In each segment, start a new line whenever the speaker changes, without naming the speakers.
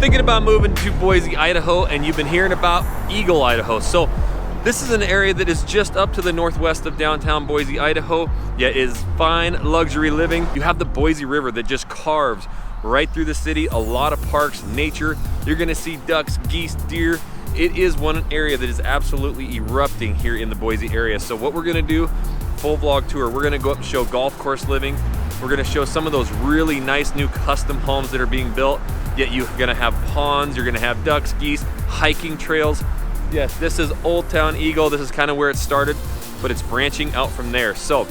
thinking about moving to Boise, Idaho, and you've been hearing about Eagle, Idaho. So this is an area that is just up to the northwest of downtown Boise, Idaho, yet is fine luxury living. You have the Boise River that just carves right through the city, a lot of parks, nature. You're gonna see ducks, geese, deer. It is one area that is absolutely erupting here in the Boise area. So what we're gonna do, full vlog tour, we're gonna go up and show golf course living. We're gonna show some of those really nice new custom homes that are being built, yet you're gonna have ponds, you're gonna have ducks, geese, hiking trails. Yes, this is Old Town Eagle. This is kind of where it started, but it's branching out from there. So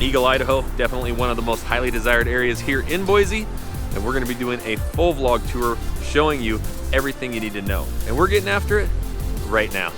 Eagle, Idaho, definitely one of the most highly desired areas here in Boise. And we're gonna be doing a full vlog tour showing you everything you need to know. And we're getting after it right now.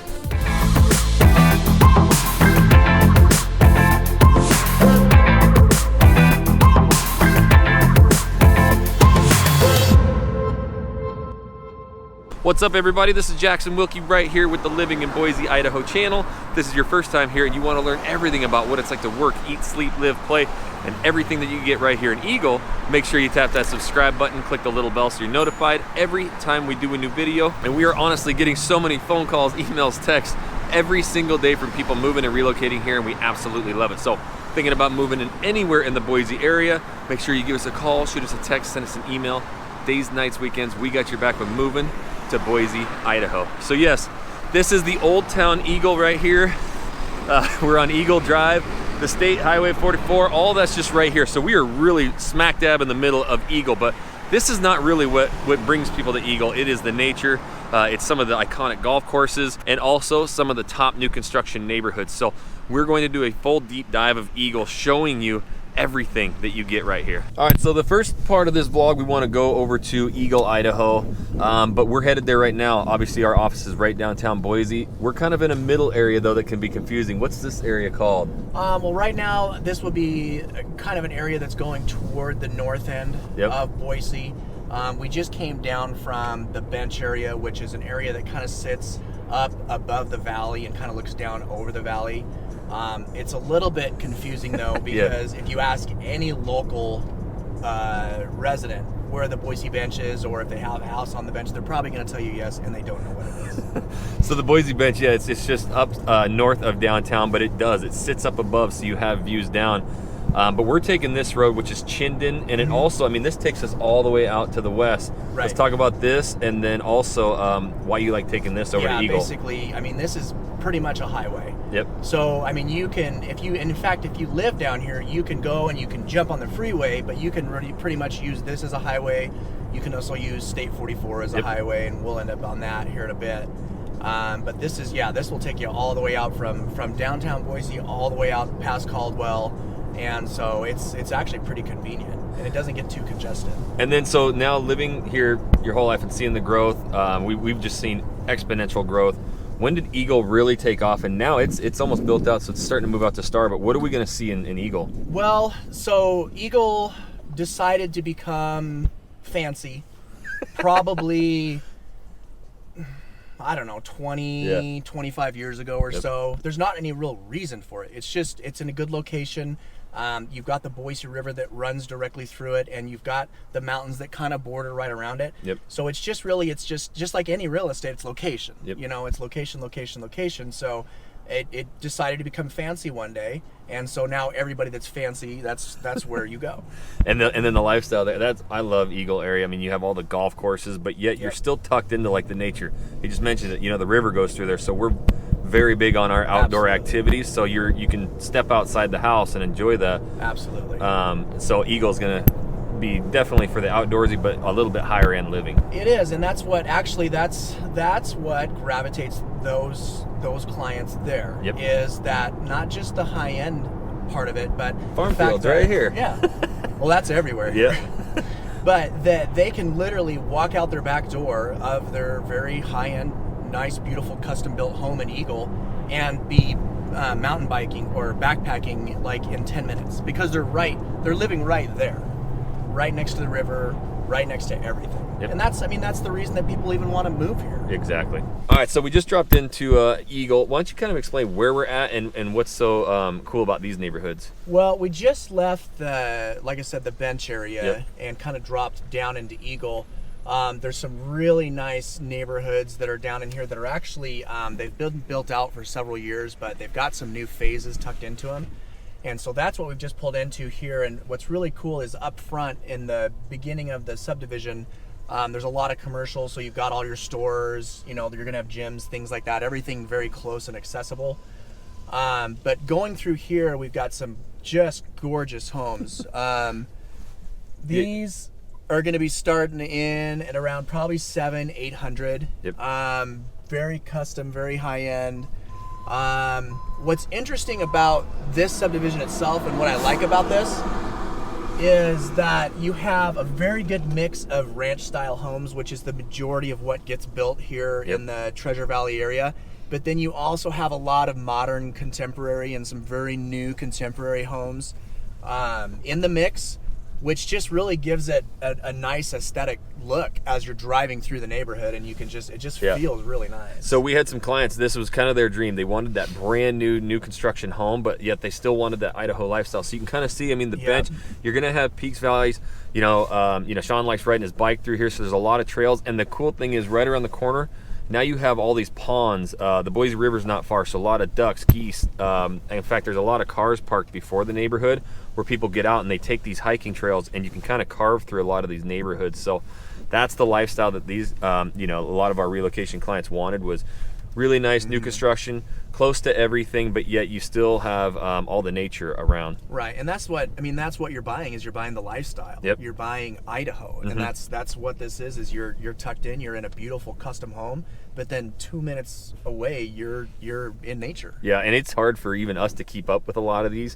What's up, everybody? This is Jackson Wilkie right here with the Living in Boise, Idaho channel. If this is your first time here and you want to learn everything about what it's like to work, eat, sleep, live, play, and everything that you can get right here in Eagle, make sure you tap that subscribe button, click the little bell so you're notified every time we do a new video. And we are honestly getting so many phone calls, emails, texts every single day from people moving and relocating here, and we absolutely love it. So thinking about moving in anywhere in the Boise area, make sure you give us a call, shoot us a text, send us an email. Days, nights, weekends, we got your back with moving to Boise, Idaho. So yes, this is the Old Town Eagle right here. We're on Eagle Drive, the State Highway 44, all that's just right here. So we are really smack dab in the middle of Eagle, but this is not really what brings people to Eagle. It is the nature. It's some of the iconic golf courses and also some of the top new construction neighborhoods. So we're going to do a full deep dive of Eagle, showing you everything that you get right here. All right, so the first part of this vlog, we want to go over to Eagle, Idaho, but we're headed there right now. Obviously, our office is right downtown Boise. We're kind of in a middle area, though, that can be confusing. What's this area called?
Well, right now, this would be kind of an area that's going toward the north end of Boise. We just came down from the bench area, which is an area that kind of sits up above the valley and kind of looks down over the valley. It's a little bit confusing though, because if you ask any local resident where the Boise bench is, or if they have a house on the bench, they're probably going to tell you yes, and they don't know what it is.
So the Boise bench, yeah, it's just up north of downtown, but it sits up above, so you have views down. But we're taking this road, which is Chinden, and it also, I mean, this takes us all the way out to the west. Right. Let's talk about this, and then also why you like taking this over to Eagle.
Yeah, basically, I mean, this is pretty much a highway.
Yep.
So, I mean, you can, in fact, if you live down here, you can go and you can jump on the freeway, but you can really pretty much use this as a highway. You can also use State 44 as a highway, and we'll end up on that here in a bit. But this is, this will take you all the way out from downtown Boise all the way out past Caldwell. And so it's actually pretty convenient, and it doesn't get too congested.
And then so now living here your whole life and seeing the growth, we've just seen exponential growth. When did Eagle really take off? And now it's almost built out, so it's starting to move out to Star. But what are we going to see in Eagle?
Well, so Eagle decided to become fancy, probably, I don't know, 25 years ago or so. There's not any real reason for it. It's in a good location. You've got the Boise River that runs directly through it, and you've got the mountains that kind of border right around it. So it's just like any real estate, it's location. You know, it's location, location, location. So it decided to become fancy one day, and so now everybody that's fancy, that's where you go. And
then the lifestyle there, I love Eagle area. I mean, you have all the golf courses, but yet you're still tucked into like the nature. You just mentioned it, you know, the river goes through there, so we're very big on our outdoor activities, so you can step outside the house and enjoy that.
Absolutely.
So Eagle's gonna be definitely for the outdoorsy, but a little bit higher end living.
It is, and that's what gravitates those clients there. Is that not just the high end part of it, but
farm fields right here.
Yeah. Well, that's everywhere.
Yeah.
But that they can literally walk out their back door of their very high end, nice, beautiful, custom-built home in Eagle and be mountain biking or backpacking like in 10 minutes, because they're living right there, right next to the river, right next to everything. And that's the reason that people even want to move here.
Exactly. All right, so we just dropped into Eagle. Why don't you kind of explain where we're at and what's so cool about these neighborhoods?
Well, we just left like I said, the bench area and kind of dropped down into Eagle. There's some really nice neighborhoods that are down in here that are actually, they've been built out for several years, but they've got some new phases tucked into them. And so that's what we've just pulled into here. And what's really cool is up front in the beginning of the subdivision, there's a lot of commercials. So you've got all your stores, you know, you're gonna have gyms, things like that, everything very close and accessible. But going through here, we've got some just gorgeous homes. These are going to be starting in at around probably 700-800.
Yep.
Very custom, very high end. What's interesting about this subdivision itself and what I like about this is that you have a very good mix of ranch style homes, which is the majority of what gets built here in the Treasure Valley area. But then you also have a lot of modern contemporary and some very new contemporary homes in the mix, which just really gives it a nice aesthetic look as you're driving through the neighborhood, and you can just, it just feels really nice.
So we had some clients, this was kind of their dream. They wanted that brand new construction home, but yet they still wanted that Idaho lifestyle. So you can kind of see, I mean, the bench, you're gonna have peaks, valleys, you know, Sean likes riding his bike through here, so there's a lot of trails. And the cool thing is right around the corner, now you have all these ponds. The Boise River's not far, so a lot of ducks, geese. In fact, there's a lot of cars parked before the neighborhood where people get out and they take these hiking trails, and you can kind of carve through a lot of these neighborhoods. So that's the lifestyle that these, a lot of our relocation clients wanted, was really nice new construction, close to everything, but yet you still have all the nature around.
Right, and that's what, I mean, that's what you're buying, is you're buying the lifestyle.
Yep.
You're buying Idaho, and that's what this is you're tucked in, you're in a beautiful custom home, but then 2 minutes away, you're in nature.
Yeah, and it's hard for even us to keep up with a lot of these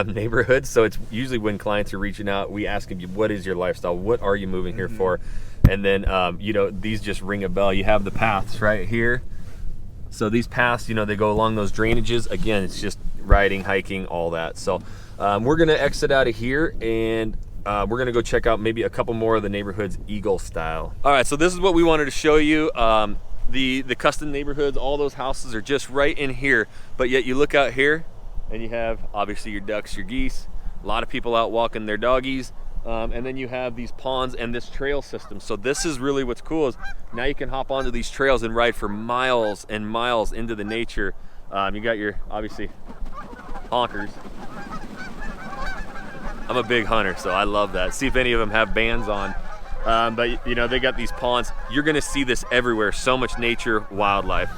neighborhoods, so it's usually when clients are reaching out, we ask them, what is your lifestyle? What are you moving here for? And then, these just ring a bell. You have the paths right here. So these paths, they go along those drainages. Again, it's just riding, hiking, all that. So we're gonna exit out of here, and we're gonna go check out maybe a couple more of the neighborhoods Eagle style. All right, so this is what we wanted to show you. The custom neighborhoods, all those houses are just right in here, but yet you look out here and you have obviously your ducks, your geese, a lot of people out walking their doggies. And then you have these ponds and this trail system. So this is really what's cool, is now you can hop onto these trails and ride for miles and miles into the nature. You got your, obviously, honkers. I'm a big hunter, so I love that. See if any of them have bands on. But they got these ponds. You're gonna see this everywhere. So much nature, wildlife.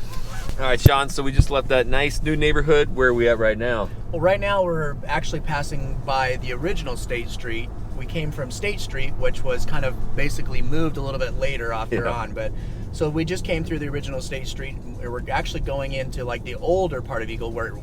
All right, Sean, so we just left that nice new neighborhood. Where are we at right now?
Well, right now we're actually passing by the original State Street. We came from State Street, which was kind of basically moved a little bit later off there on, but so we just came through the original State Street. We're actually going into like the older part of Eagle, where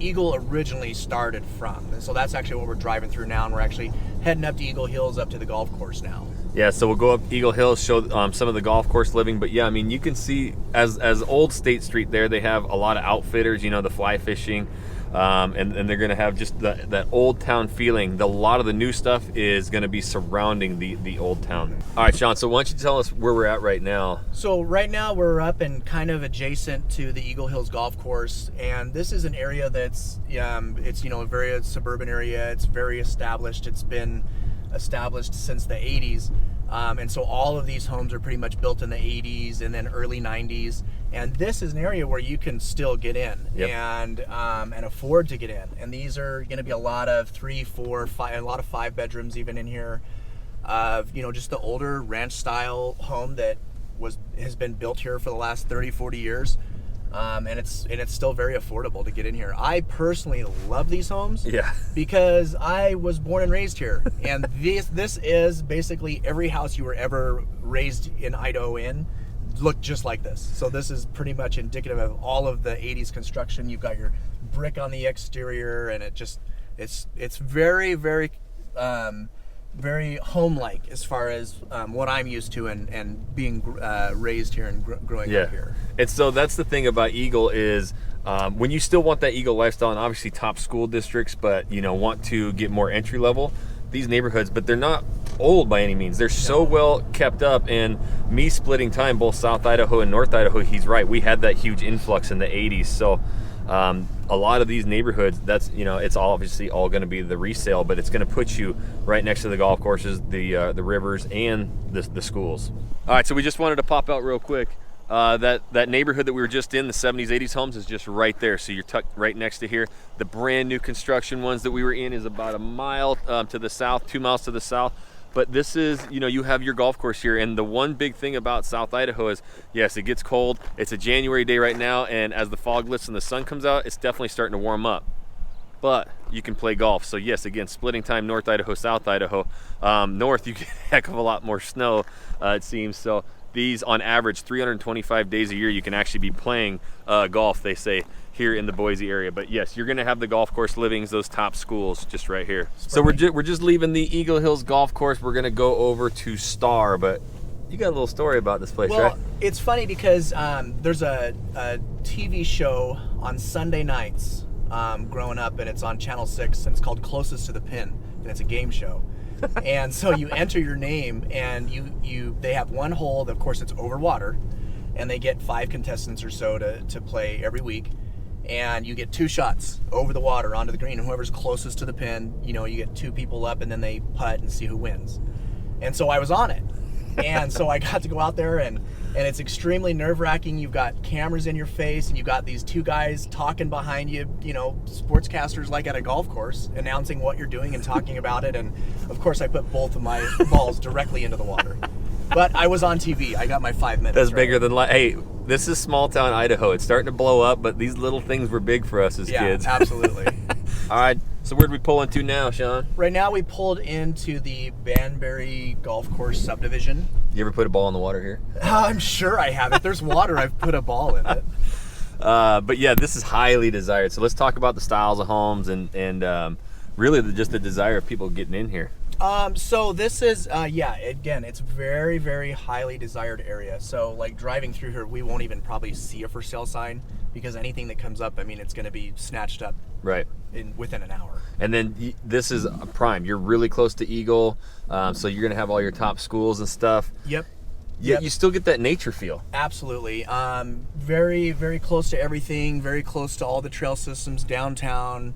Eagle originally started from. And so that's actually what we're driving through now, and we're actually heading up to Eagle Hills, up to the golf course now. Yeah, so we'll go up Eagle Hills, show some of the golf course living. But yeah, I mean, you can see as old State Street there, they have a lot of outfitters, the fly fishing, and they're gonna have just that old town feeling. A lot of the new stuff is gonna be surrounding the old town. All right, Sean, so why don't you tell us where we're at right now? So right now we're up and kind of adjacent to the Eagle Hills golf course, and this is an area that's it's a very suburban area. It's very established. It's been established since the 80s, and so all of these homes are pretty much built in the 80s and then early 90s, and this is an area where you can still get in and afford to get in. And these are going to be a lot of 3, 4, 5, a lot of 5 bedrooms even in here, of just the older ranch style home that has been built here for the last 30-40 years. And it's still very affordable to get in here. I personally love these homes, because I was born and raised here, and this is basically every house you were ever raised in Idaho in looked just like this. So this is pretty much indicative of all of the 80s construction. You've got your brick on the exterior, and it's very, very very home-like as far as what I'm used to and being raised here and growing up here.
And so that's the thing about Eagle is when you still want that Eagle lifestyle, and obviously top school districts, but want to get more entry level, these neighborhoods, but they're not old by any means. They're so well kept up, and me splitting time both South Idaho and North Idaho, he's right, we had that huge influx in the 80s. So A lot of these neighborhoods, that's, you know, it's all obviously all going to be the resale, but it's going to put you right next to the golf courses, the rivers, and the schools. All right, so we just wanted to pop out real quick. That neighborhood that we were just in, the 70s, 80s homes, is just right there. So you're tucked right next to here. The brand new construction ones that we were in is about a mile to the south, 2 miles to the south. But this is, you know, you have your golf course here. And the one big thing about South Idaho is, yes, it gets cold. It's a January day right now. And as the fog lifts and the sun comes out, it's definitely starting to warm up. But you can play golf. So yes, again, splitting time, North Idaho, South Idaho. North, you get a heck of a lot more snow, it seems. So these, on average, 325 days a year, you can actually be playing golf, they say, here in the Boise area. But yes, you're going to have the golf course livings, those top schools just right here. So we're just leaving the Eagle Hills Golf Course. We're going to go over to Star, but you got a little story about this place, right?
Well, it's funny because there's a TV show on Sunday nights growing up, and it's on Channel 6, and it's called Closest to the Pin, and it's a game show. And so you enter your name, and they have one hole that, of course, it's over water, and they get 5 contestants or so to play every week. And you get 2 shots over the water onto the green, and whoever's closest to the pin, you know, you get 2 people up, and then they putt and see who wins. And so I was on it, and so I got to go out there, and it's extremely nerve-wracking. You've got cameras in your face, and you've got these 2 guys talking behind you, you know, sportscasters like at a golf course, announcing what you're doing and talking about it. And of course I put both of my balls directly into the water. But I was on TV. I got my 5 minutes.
That's bigger than hey, this is small town Idaho. It's starting to blow up, but these little things were big for us as kids.
Yeah, absolutely.
All right, so where'd we pull into now, Sean?
Right now we pulled into the Banbury Golf Course subdivision.
You ever put a ball in the water here?
I'm sure I have. If there's water, I've put a ball in it.
But yeah, this is highly desired. So let's talk about the styles of homes and really just the desire of people getting in here.
So this is, again, it's very, very highly desired area. So like driving through here, we won't even probably see a for sale sign, because anything that comes up, I mean, it's going to be snatched up
right
within an hour.
And then this is prime. You're really close to Eagle, so you're going to have all your top schools and stuff.
Yep.
Yeah, you still get that nature feel.
Absolutely. Very, very close to everything. Very close to all the trail systems downtown.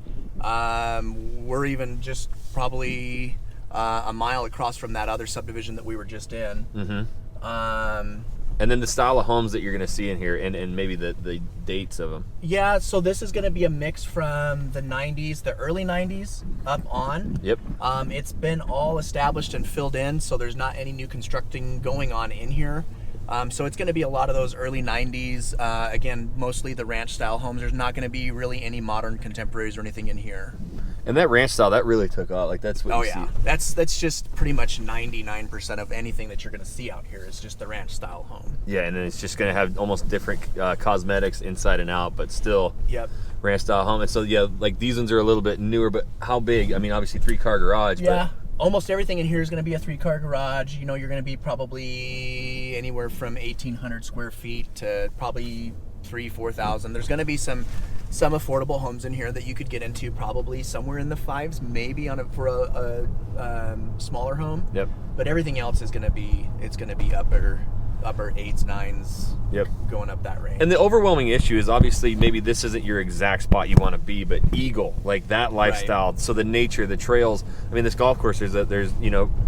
We're even just probably a mile across from that other subdivision that we were just in.
Mm-hmm. And then the style of homes that you're going to see in here, and maybe the dates of them.
Yeah, so this is going to be a mix from the 90s, the early 90s up on.
Yep.
It's been all established and filled in, so there's not any new constructing going on in here. So it's going to be a lot of those early 90s, again, mostly the ranch style homes. There's not going to be really any modern contemporaries or anything in here.
And that ranch style, that really took off. Like, that's what you see.
That's just pretty much 99% of anything that you're going to see out here is just the ranch style home.
Yeah, and then it's just going to have almost different cosmetics inside and out, but still ranch style home. And so, yeah, like these ones are a little bit newer, but how big? I mean, obviously 3-car garage.
Yeah, almost everything in here is going to be a 3-car garage. You know, you're going to be probably anywhere from 1,800 square feet to probably 3,000-4,000. There's going to be some affordable homes in here that you could get into probably somewhere in the 5s, maybe for a smaller home.
Yep.
But everything else is going to be upper 8s, 9s.
Yep.
Going up that range.
And the overwhelming issue is obviously maybe this isn't your exact spot you want to be, but Eagle, like that lifestyle. Right. So the nature, the trails. I mean, this golf course there's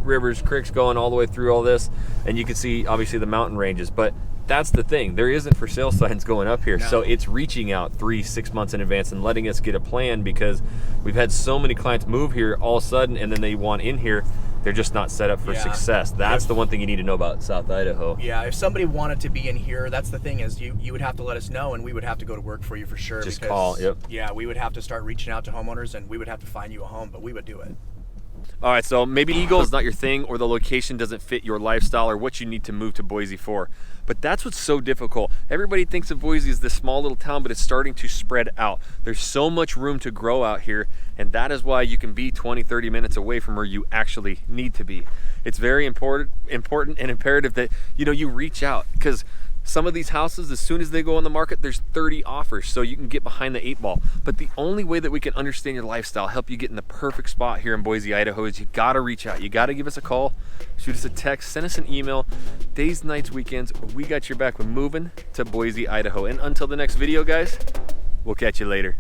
rivers, creeks going all the way through all this, and you can see obviously the mountain ranges, but that's the thing. There isn't for sale signs going up here. No. So it's reaching out 3-6 months in advance and letting us get a plan, because we've had so many clients move here all of a sudden, and then they want in here. They're just not set up for success. That's the one thing you need to know about South Idaho.
Yeah, if somebody wanted to be in here, that's the thing, is you would have to let us know, and we would have to go to work for you for sure.
Just call, yep.
Yeah, we would have to start reaching out to homeowners, and we would have to find you a home, but we would do it.
All right, so maybe Eagle is not your thing, or the location doesn't fit your lifestyle or what you need to move to Boise for. But that's what's so difficult. Everybody thinks of Boise as this small little town, but it's starting to spread out. There's so much room to grow out here, and that is why you can be 20-30 minutes away from where you actually need to be. It's very important and imperative that you reach out, because some of these houses, as soon as they go on the market, there's 30 offers, so you can get behind the 8 ball. But the only way that we can understand your lifestyle, help you get in the perfect spot here in Boise, Idaho, is you gotta reach out. You gotta give us a call, shoot us a text, send us an email. Days, nights, weekends, we got your back with moving to Boise, Idaho. And until the next video, guys, We'll catch you later.